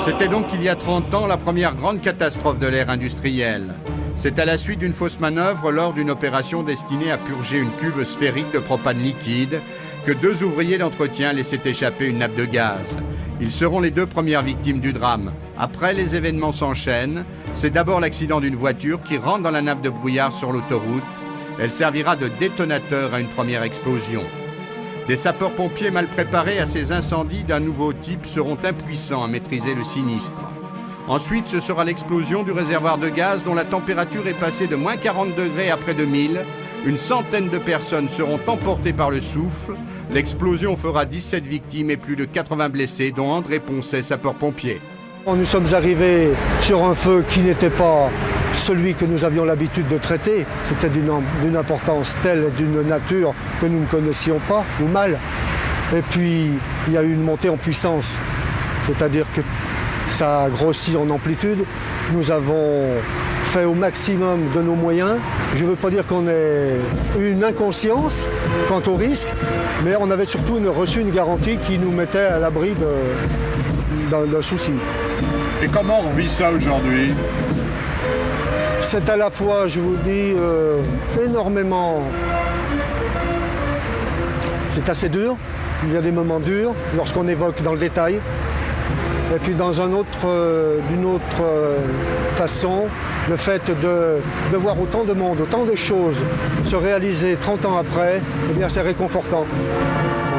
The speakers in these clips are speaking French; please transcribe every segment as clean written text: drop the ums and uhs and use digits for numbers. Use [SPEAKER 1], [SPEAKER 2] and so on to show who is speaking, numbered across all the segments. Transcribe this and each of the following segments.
[SPEAKER 1] C'était donc il y a 30 ans la première grande catastrophe de l'ère industrielle. C'est à la suite d'une fausse manœuvre lors d'une opération destinée à purger une cuve sphérique de propane liquide que 2 ouvriers d'entretien laissaient échapper une nappe de gaz. Ils seront les 2 premières victimes du drame. Après, les événements s'enchaînent. C'est d'abord l'accident d'une voiture qui rentre dans la nappe de brouillard sur l'autoroute. Elle servira de détonateur à une première explosion. Des sapeurs-pompiers mal préparés à ces incendies d'un nouveau type seront impuissants à maîtriser le sinistre. Ensuite, ce sera l'explosion du réservoir de gaz dont la température est passée de moins 40 degrés à près de 1000. Une centaine de personnes seront emportées par le souffle. L'explosion fera 17 victimes et plus de 80 blessés, dont André Poncet, sapeur-pompier.
[SPEAKER 2] Nous sommes arrivés sur un feu qui n'était pas celui que nous avions l'habitude de traiter. C'était d'une importance telle, d'une nature que nous ne connaissions pas, ou mal. Et puis, il y a eu une montée en puissance. C'est-à-dire que ça a grossi en amplitude. Nous avons fait au maximum de nos moyens. Je ne veux pas dire qu'on ait eu une inconscience quant au risque, mais on avait surtout reçu une garantie qui nous mettait à l'abri d'un souci.
[SPEAKER 1] Et comment on vit ça aujourd'hui?
[SPEAKER 2] C'est à la fois, je vous dis, énormément... C'est assez dur. Il y a des moments durs lorsqu'on évoque dans le détail. Et puis d'une autre façon, le fait de voir autant de monde, autant de choses se réaliser 30 ans après, eh bien c'est réconfortant.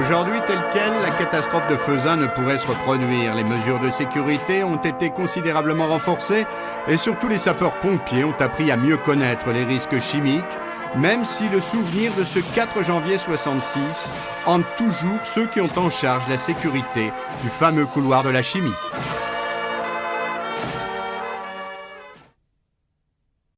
[SPEAKER 1] Aujourd'hui, telle quelle, la catastrophe de Fezin ne pourrait se reproduire. Les mesures de sécurité ont été considérablement renforcées et surtout les sapeurs-pompiers ont appris à mieux connaître les risques chimiques, même si le souvenir de ce 4 janvier 66 hante toujours ceux qui ont en charge la sécurité du fameux couloir de la chimie.